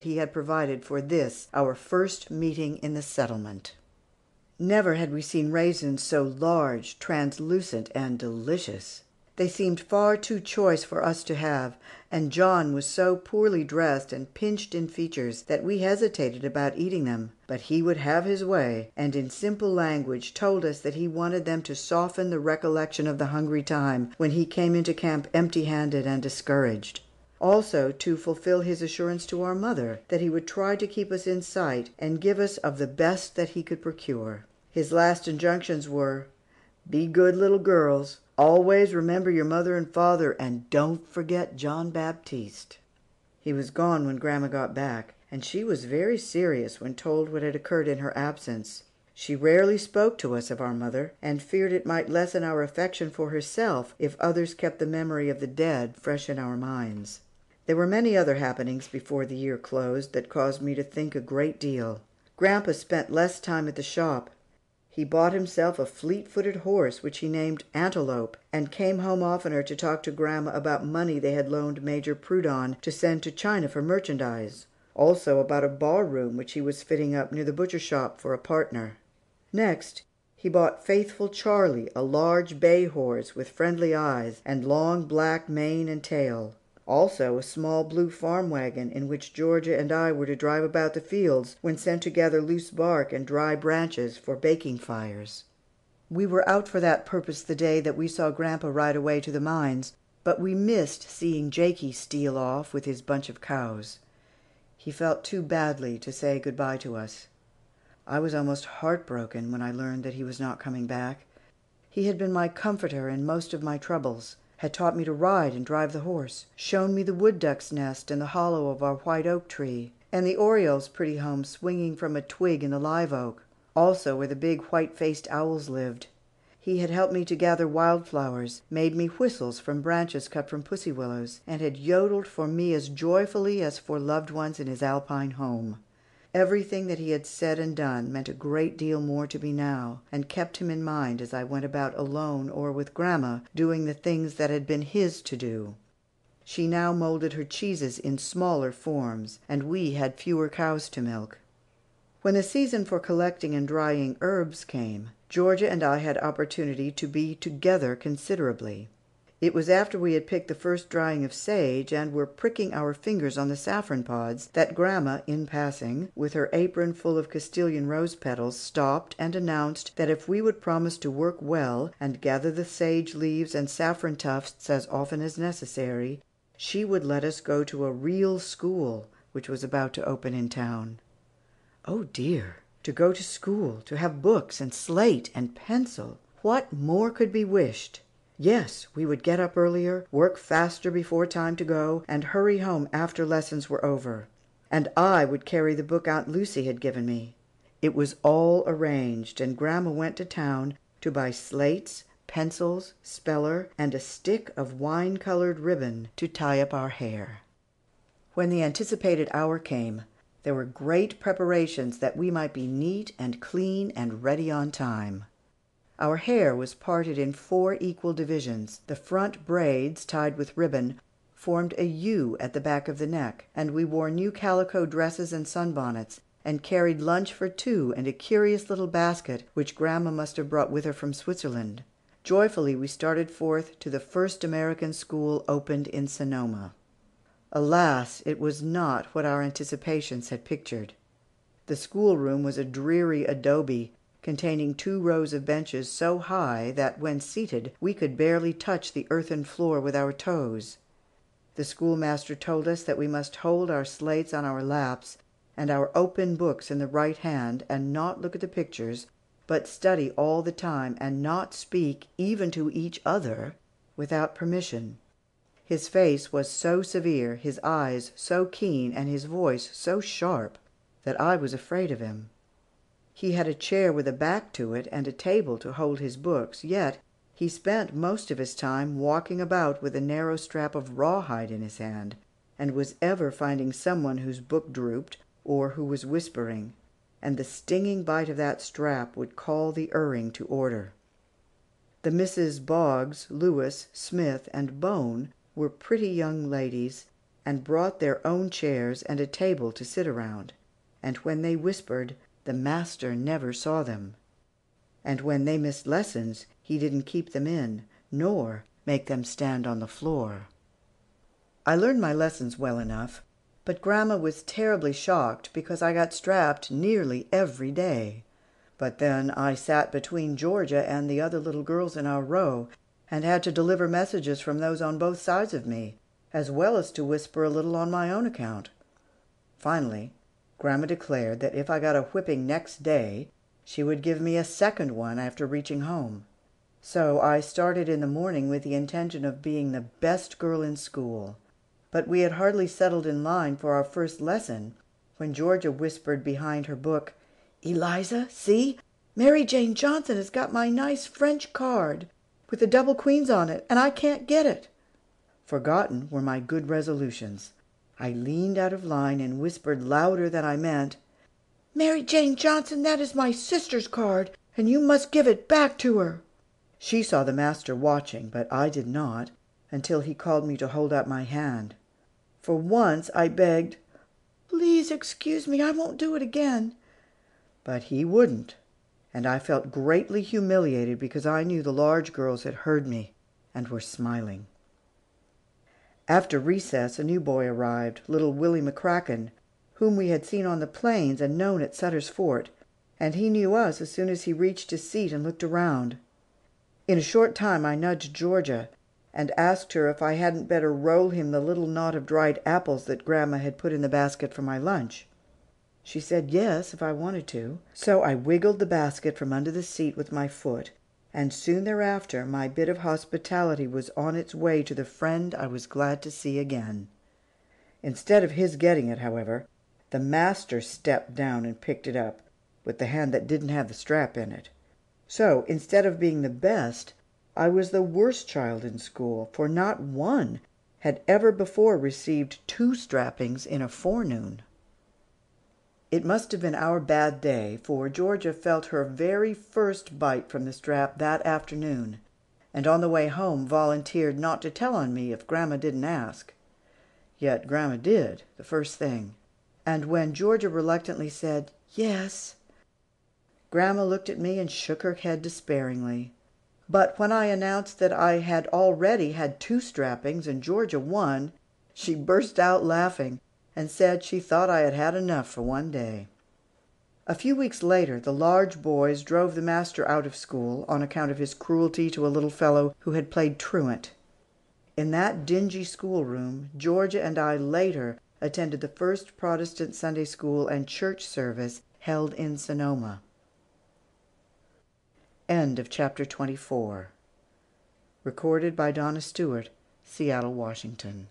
he had provided for this, our first meeting in the settlement. Never had we seen raisins so large, translucent, and delicious. They seemed far too choice for us to have, and John was so poorly dressed and pinched in features that we hesitated about eating them, but he would have his way, and in simple language told us that he wanted them to soften the recollection of the hungry time when he came into camp empty-handed and discouraged. Also to fulfill his assurance to our mother that he would try to keep us in sight and give us of the best that he could procure. His last injunctions were, "Be good little girls. Always remember your mother and father, and don't forget John Baptiste." He was gone when Grandma got back, and she was very serious when told what had occurred in her absence. She rarely spoke to us of our mother, and feared it might lessen our affection for herself if others kept the memory of the dead fresh in our minds. There were many other happenings before the year closed that caused me to think a great deal. Grandpa spent less time at the shop. He bought himself a fleet-footed horse which he named Antelope, and came home oftener to talk to Grandma about money they had loaned Major Prudon to send to China for merchandise, also about a bar-room which he was fitting up near the butcher shop for a partner. Next, he bought Faithful Charlie, a large bay horse with friendly eyes and long black mane and tail. Also a small blue farm wagon in which Georgia and I were to drive about the fields when sent to gather loose bark and dry branches for baking fires. We were out for that purpose the day that we saw Grandpa ride away to the mines, but we missed seeing Jakey steal off with his bunch of cows. He felt too badly to say good-bye to us. I was almost heartbroken when I learned that he was not coming back. He had been my comforter in most of my troubles, had taught me to ride and drive the horse, shown me the wood duck's nest in the hollow of our white oak tree, and the oriole's pretty home swinging from a twig in the live oak, also where the big white-faced owls lived. He had helped me to gather wildflowers, made me whistles from branches cut from pussy willows, and had yodeled for me as joyfully as for loved ones in his alpine home. Everything that he had said and done meant a great deal more to me now, and kept him in mind as I went about alone or with Grandma, doing the things that had been his to do. She now molded her cheeses in smaller forms, and we had fewer cows to milk. When the season for collecting and drying herbs came, Georgia and I had opportunity to be together considerably. It was after we had picked the first drying of sage, and were pricking our fingers on the saffron pods, that Grandma, in passing, with her apron full of Castilian rose petals, stopped and announced that if we would promise to work well, and gather the sage leaves and saffron tufts as often as necessary, she would let us go to a real school, which was about to open in town. Oh dear! To go to school, to have books and slate and pencil, what more could be wished? Yes, we would get up earlier, work faster before time to go, and hurry home after lessons were over. And I would carry the book Aunt Lucy had given me. It was all arranged, and Grandma went to town to buy slates, pencils, speller, and a stick of wine-colored ribbon to tie up our hair. When the anticipated hour came, there were great preparations that we might be neat and clean and ready on time. Our hair was parted in 4 equal divisions. The front braids, tied with ribbon, formed a U at the back of the neck, and we wore new calico dresses and sunbonnets, and carried lunch for 2 and a curious little basket which Grandma must have brought with her from Switzerland. Joyfully we started forth to the first American school opened in Sonoma. Alas, it was not what our anticipations had pictured. The schoolroom was a dreary adobe, containing 2 rows of benches so high that, when seated, we could barely touch the earthen floor with our toes. The schoolmaster told us that we must hold our slates on our laps, and our open books in the right hand, and not look at the pictures, but study all the time, and not speak, even to each other, without permission. His face was so severe, his eyes so keen, and his voice so sharp, that I was afraid of him. He had a chair with a back to it, and a table to hold his books, yet he spent most of his time walking about with a narrow strap of rawhide in his hand, and was ever finding someone whose book drooped, or who was whispering, and the stinging bite of that strap would call the erring to order. The Misses Boggs, Lewis, Smith, and Bone were pretty young ladies, and brought their own chairs and a table to sit around, and when they whispered, the master never saw them. And when they missed lessons, he didn't keep them in, nor make them stand on the floor. I learned my lessons well enough, but Grandma was terribly shocked because I got strapped nearly every day. But then I sat between Georgia and the other little girls in our row, and had to deliver messages from those on both sides of me, as well as to whisper a little on my own account. Finally, Grandma declared that if I got a whipping next day, she would give me a second one after reaching home. So I started in the morning with the intention of being the best girl in school. But we had hardly settled in line for our first lesson when Georgia whispered behind her book, "Eliza, see, Mary Jane Johnson has got my nice French card with the double queens on it, and I can't get it." Forgotten were my good resolutions. I leaned out of line and whispered louder than I meant, "Mary Jane Johnson, that is my sister's card, and you must give it back to her." She saw the master watching, but I did not, until he called me to hold out my hand. For once I begged, "Please excuse me, I won't do it again." But he wouldn't, and I felt greatly humiliated because I knew the large girls had heard me and were smiling. After recess, a new boy arrived, little Willie McCracken, whom we had seen on the plains and known at Sutter's Fort, and he knew us as soon as he reached his seat and looked around. In a short time I nudged Georgia, and asked her if I hadn't better roll him the little knot of dried apples that Grandma had put in the basket for my lunch. She said yes, if I wanted to. So I wiggled the basket from under the seat with my foot, and soon thereafter my bit of hospitality was on its way to the friend I was glad to see again. Instead of his getting it, however, the master stepped down and picked it up, with the hand that didn't have the strap in it. So, instead of being the best, I was the worst child in school, for not one had ever before received 2 strappings in a forenoon. It must have been our bad day, for Georgia felt her very first bite from the strap that afternoon, and on the way home volunteered not to tell on me if Grandma didn't ask. Yet Grandma did, the first thing, and when Georgia reluctantly said, "Yes," Grandma looked at me and shook her head despairingly. But when I announced that I had already had 2 strappings and Georgia 1, she burst out laughing and said she thought I had had enough for one day. A few weeks later the large boys drove the master out of school on account of his cruelty to a little fellow who had played truant. In that dingy schoolroom, Georgia and I later attended the first Protestant Sunday school and church service held in Sonoma. End of chapter 24. Recorded by Donna Stewart, Seattle, Washington.